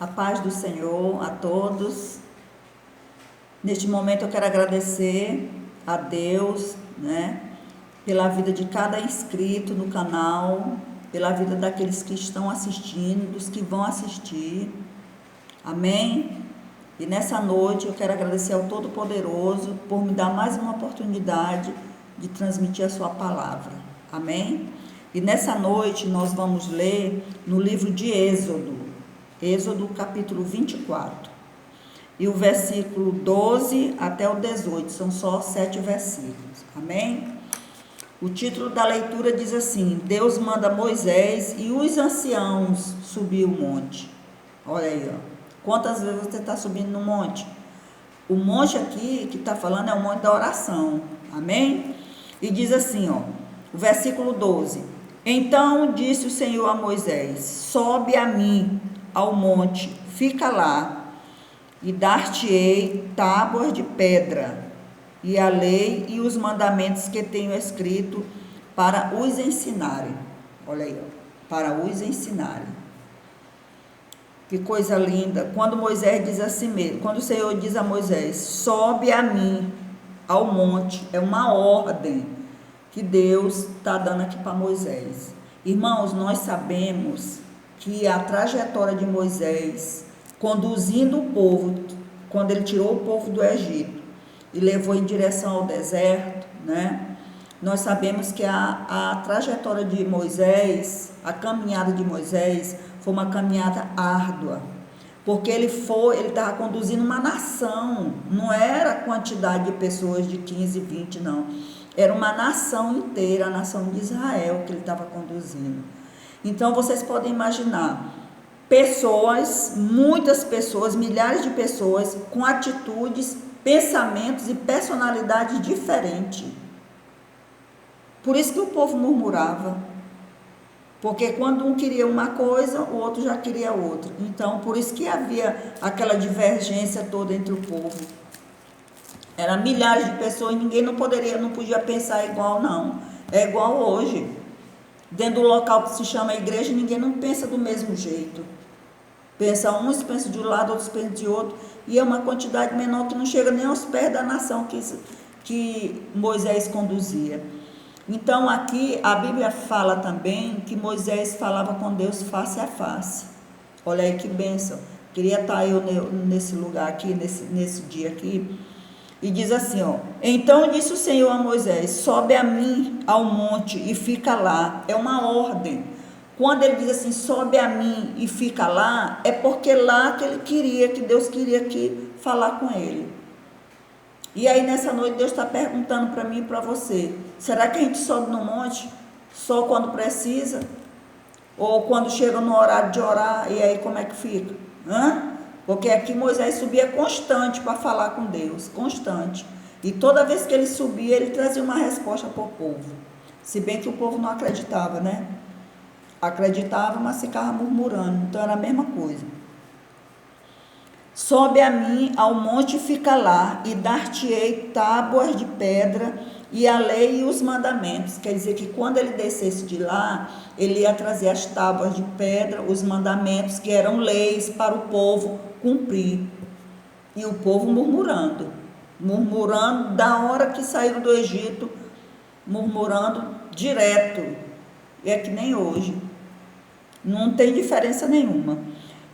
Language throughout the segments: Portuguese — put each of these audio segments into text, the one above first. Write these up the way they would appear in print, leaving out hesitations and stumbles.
A paz do Senhor a todos. Neste momento eu quero agradecer a Deus, pela vida de cada inscrito no canal, pela vida daqueles que estão assistindo, dos que vão assistir. Amém? E nessa noite eu quero agradecer ao Todo-Poderoso por me dar mais uma oportunidade de transmitir a sua palavra. Amém? E nessa noite nós vamos ler no livro de Êxodo capítulo 24. E o versículo 12 até o 18, são só 7 versículos. Amém? O título da leitura diz assim: Deus manda Moisés e os anciãos subir o monte. Olha aí, ó. Quantas vezes você está subindo no monte? O monte aqui que está falando é o monte da oração. Amém? E diz assim, ó, o versículo 12: Então disse o Senhor a Moisés: Sobe a mim ao monte, fica lá, e dar-te-ei tábuas de pedra, e a lei e os mandamentos que tenho escrito para os ensinarem. Olha aí, ó, para os ensinarem. Que coisa linda. Quando Moisés diz assim mesmo, quando o Senhor diz a Moisés: sobe a mim ao monte, é uma ordem que Deus está dando aqui para Moisés. Irmãos, nós sabemos que a trajetória de Moisés, conduzindo o povo, quando ele tirou o povo do Egito e levou em direção ao deserto, nós sabemos que a trajetória de Moisés, a caminhada de Moisés, foi uma caminhada árdua, porque ele estava conduzindo uma nação, não era a quantidade de pessoas de 15, 20, não. Era uma nação inteira, a nação de Israel que ele estava conduzindo. Então, vocês podem imaginar, pessoas, muitas pessoas, milhares de pessoas, com atitudes, pensamentos e personalidades diferentes. Por isso que o povo murmurava. Porque quando um queria uma coisa, o outro já queria outra. Então, por isso que havia aquela divergência toda entre o povo. Eram milhares de pessoas, ninguém não podia pensar igual, não. É igual hoje. Dentro do local que se chama igreja, ninguém não pensa do mesmo jeito. Uns pensam de um lado, outros pensam de outro. E é uma quantidade menor que não chega nem aos pés da nação que Moisés conduzia. Então aqui a Bíblia fala também que Moisés falava com Deus face a face. Olha aí que bênção. Queria estar eu nesse lugar aqui, nesse dia aqui. E diz assim, ó: Então disse o Senhor a Moisés: sobe a mim ao monte e fica lá. É uma ordem. Quando ele diz assim, sobe a mim e fica lá, é porque lá que Deus queria falar com ele. E aí nessa noite Deus está perguntando para mim e para você: será que a gente sobe no monte só quando precisa? Ou quando chega no horário de orar, e aí como é que fica? Porque aqui Moisés subia constante para falar com Deus, constante. E toda vez que ele subia, ele trazia uma resposta para o povo. Se bem que o povo não acreditava, Acreditava, mas ficava murmurando, então era a mesma coisa. Sobe a mim ao monte e fica lá, e dar-te-ei tábuas de pedra, e a lei e os mandamentos. Quer dizer que quando ele descesse de lá, ele ia trazer as tábuas de pedra, os mandamentos, que eram leis para o povo cumprir. E o povo murmurando da hora que saíram do Egito, murmurando direto. É que nem hoje. Não tem diferença nenhuma.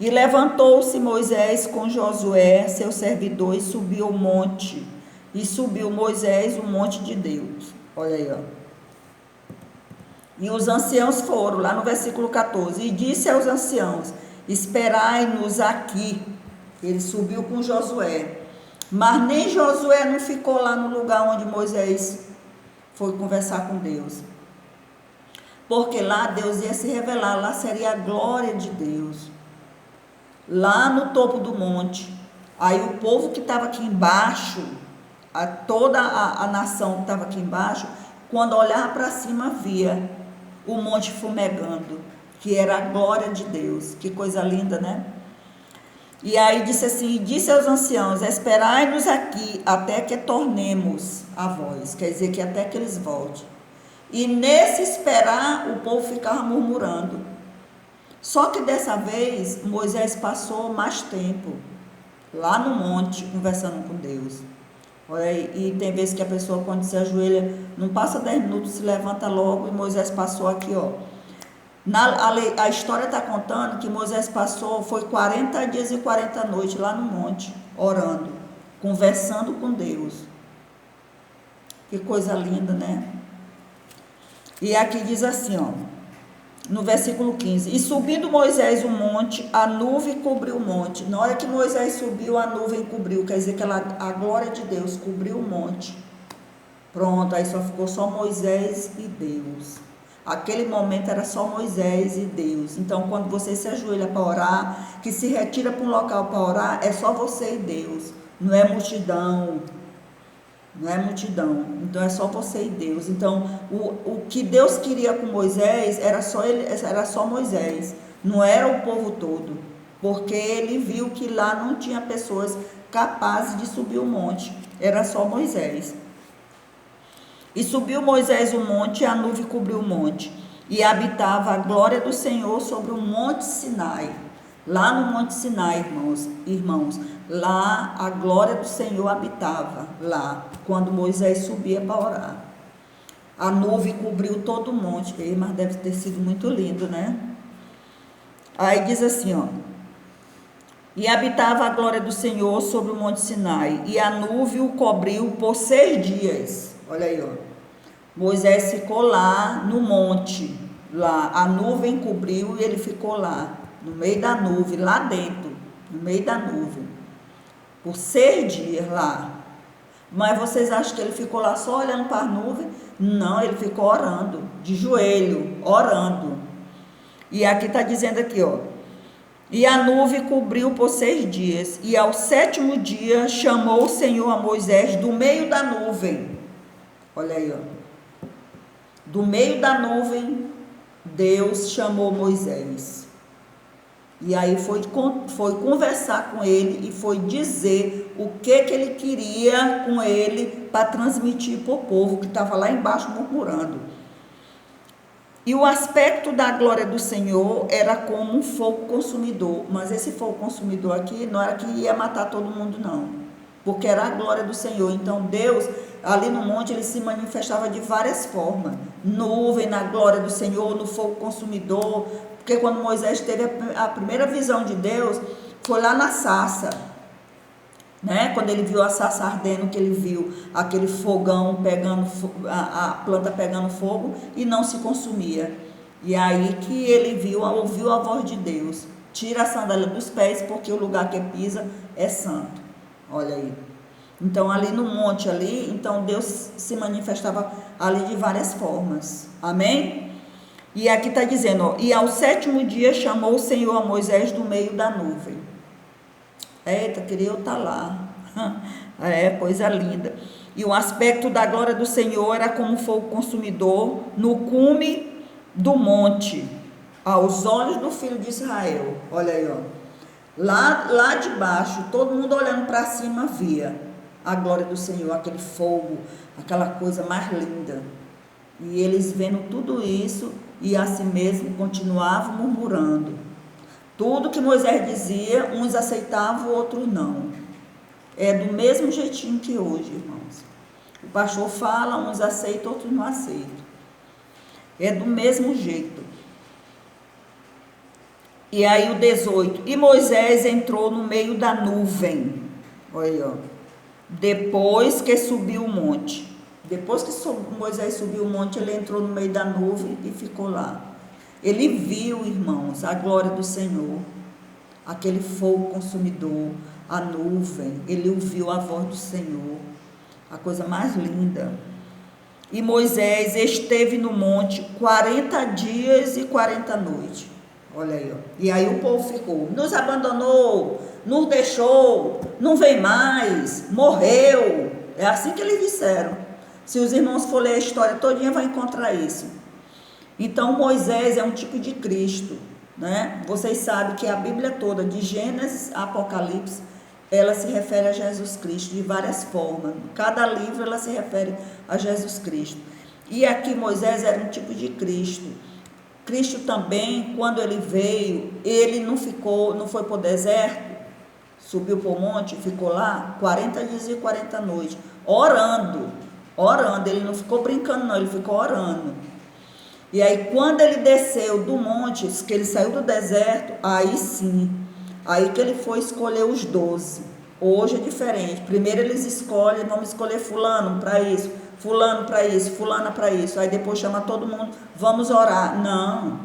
E levantou-se Moisés com Josué, seu servidor, e subiu o monte. E subiu Moisés o monte de Deus. Olha aí, ó. E os anciãos foram, lá no versículo 14. E disse aos anciãos: esperai-nos aqui. Ele subiu com Josué. Mas nem Josué não ficou lá no lugar onde Moisés foi conversar com Deus. Porque lá Deus ia se revelar, lá seria a glória de Deus. Lá no topo do monte. Aí o povo que estava aqui embaixo, toda a nação que estava aqui embaixo, quando olhava para cima, via o monte fumegando, que era a glória de Deus. Que coisa linda, E aí disse assim: disse aos anciãos: esperai-nos aqui até que tornemos a voz. Quer dizer que até que eles voltem. E nesse esperar, o povo ficava murmurando. Só que dessa vez, Moisés passou mais tempo lá no monte, conversando com Deus. Olha aí, e tem vezes que a pessoa, quando se ajoelha, não passa 10 minutos, se levanta logo, e Moisés passou aqui, ó. A história está contando que Moisés passou, foi 40 dias e 40 noites lá no monte, orando, conversando com Deus. Que coisa linda, né? E aqui diz assim, ó, no versículo 15: E subindo Moisés o monte, a nuvem cobriu o monte. Na hora que Moisés subiu, a nuvem cobriu, quer dizer que a glória de Deus cobriu o monte. Pronto, aí só ficou só Moisés e Deus. Aquele momento era só Moisés e Deus. Então, quando você se ajoelha para orar, que se retira para um local para orar, é só você e Deus. Não é multidão. Não é multidão. Então, é só você e Deus. Então, o que Deus queria com Moisés era só Moisés. Não era o povo todo. Porque ele viu que lá não tinha pessoas capazes de subir o monte. Era só Moisés. E subiu Moisés o monte, e a nuvem cobriu o monte, e habitava a glória do Senhor sobre o monte Sinai. Lá no monte Sinai, irmãos, lá a glória do Senhor habitava, lá, quando Moisés subia para orar. A nuvem cobriu todo o monte, mas deve ter sido muito lindo, né? Aí diz assim, ó: E habitava a glória do Senhor sobre o monte Sinai, e a nuvem o cobriu por 6 dias. Olha aí, ó. Moisés ficou lá no monte, lá, a nuvem cobriu e ele ficou lá, no meio da nuvem, lá dentro, no meio da nuvem, por 6 dias lá. Mas vocês acham que ele ficou lá só olhando para a nuvem? Não, ele ficou orando, de joelho, orando. E aqui está dizendo aqui, ó: E a nuvem cobriu por 6 dias, e ao 7º dia chamou o Senhor a Moisés do meio da nuvem. Olha aí, ó. Do meio da nuvem, Deus chamou Moisés. E aí foi conversar com ele e foi dizer o que ele queria com ele para transmitir para o povo que estava lá embaixo murmurando. E o aspecto da glória do Senhor era como um fogo consumidor. Mas esse fogo consumidor aqui não era que ia matar todo mundo, não. Porque era a glória do Senhor. Então Deus, ali no monte, ele se manifestava de várias formas. Nuvem na glória do Senhor, no fogo consumidor. Porque quando Moisés teve a primeira visão de Deus, foi lá na sarça. Né? Quando ele viu a sarça ardendo, que ele viu aquele fogão pegando, a planta pegando fogo e não se consumia. E aí que ele ouviu a voz de Deus: Tira a sandália dos pés, porque o lugar que pisa é santo. Olha aí. Então ali no monte ali, então Deus se manifestava ali de várias formas. Amém? E aqui está dizendo, ó: E ao 7º dia chamou o Senhor a Moisés do meio da nuvem. Eita, queria eu estar lá. É, coisa linda. E o aspecto da glória do Senhor era como fogo consumidor no cume do monte, aos olhos do filho de Israel. Olha aí, ó. Lá de baixo, todo mundo olhando para cima via a glória do Senhor, aquele fogo, aquela coisa mais linda. E eles vendo tudo isso, e assim mesmo continuavam murmurando. Tudo que Moisés dizia, uns aceitavam, outros não. É do mesmo jeitinho que hoje, irmãos. O pastor fala, uns aceitam, outros não aceitam. É do mesmo jeito. E aí o 18: E Moisés entrou no meio da nuvem. Olha aí, ó. Depois que subiu o monte. Depois que Moisés subiu o monte, ele entrou no meio da nuvem e ficou lá. Ele viu, irmãos, a glória do Senhor, aquele fogo consumidor, a nuvem. Ele ouviu a voz do Senhor, a coisa mais linda. E Moisés esteve no monte 40 dias e 40 noites. Olha aí, ó. E aí o povo ficou: Nos abandonou, nos deixou, não vem mais, morreu. É assim que eles disseram. Se os irmãos for ler a história todinha, vai encontrar isso. Então Moisés é um tipo de Cristo, né? Vocês sabem que a Bíblia toda, de Gênesis a Apocalipse, ela se refere a Jesus Cristo de várias formas. Cada livro ela se refere a Jesus Cristo. E aqui Moisés era um tipo de Cristo. Cristo também, quando ele veio, ele não foi para o deserto, subiu para o monte, ficou lá 40 dias e 40 noites, orando, ele não ficou brincando não, ele ficou orando. E aí quando ele desceu do monte, que ele saiu do deserto, aí sim, aí que ele foi escolher os 12. Hoje é diferente, primeiro eles escolhem, vamos escolher fulano para isso, fulano para isso, fulana para isso, aí depois chama todo mundo, vamos orar. Não,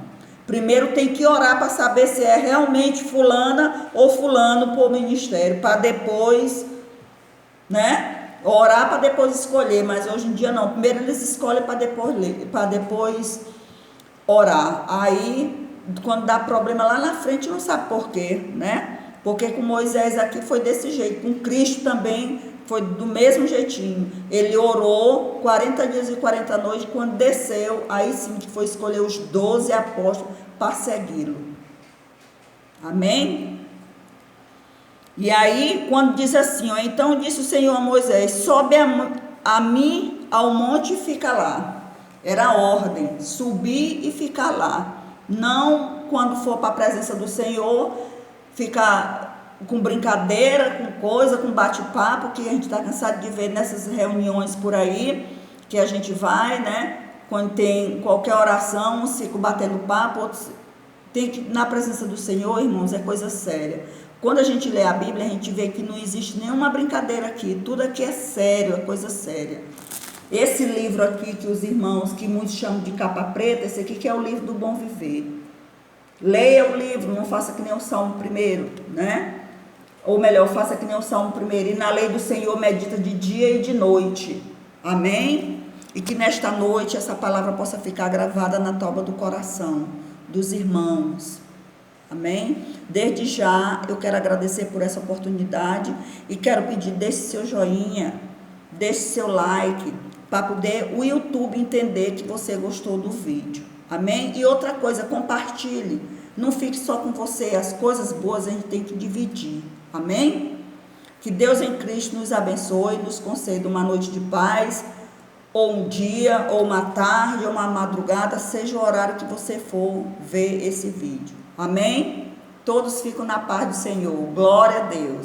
primeiro tem que orar para saber se é realmente fulana ou fulano para o ministério, para depois, né, orar para depois escolher. Mas hoje em dia não, primeiro eles escolhem para depois orar. Aí quando dá problema lá na frente não sabe por quê, né? Porque com Moisés aqui foi desse jeito, com Cristo também foi do mesmo jeitinho. Ele orou 40 dias e 40 noites, quando desceu, aí sim que foi escolher os 12 apóstolos para segui-lo. Amém? E aí, quando diz assim, ó, então disse o Senhor a Moisés, sobe a mim ao monte e fica lá. Era a ordem, subir e ficar lá. Não quando for para a presença do Senhor, ficar com brincadeira, com coisa, com bate-papo, que a gente está cansado de ver nessas reuniões por aí, que a gente vai, né? Quando tem qualquer oração, uns ficam batendo papo, outros tem que, na presença do Senhor, irmãos, é coisa séria. Quando a gente lê a Bíblia, a gente vê que não existe nenhuma brincadeira aqui, tudo aqui é sério, é coisa séria. Esse livro aqui que os irmãos, que muitos chamam de capa preta, esse aqui que é o livro do Bom Viver. Leia o livro, não faça que nem o Salmo 1, né? Ou melhor, faça que nem o Salmo 1, e na lei do Senhor medita de dia e de noite. Amém? E que nesta noite essa palavra possa ficar gravada na tábua do coração dos irmãos. Amém? Desde já eu quero agradecer por essa oportunidade e quero pedir, deixe seu joinha, deixe seu like, para poder o YouTube entender que você gostou do vídeo. Amém? E outra coisa, compartilhe. Não fique só com você, as coisas boas a gente tem que dividir. Amém? Que Deus em Cristo nos abençoe, nos conceda uma noite de paz, ou um dia, ou uma tarde, ou uma madrugada, seja o horário que você for ver esse vídeo. Amém? Todos ficam na paz do Senhor. Glória a Deus.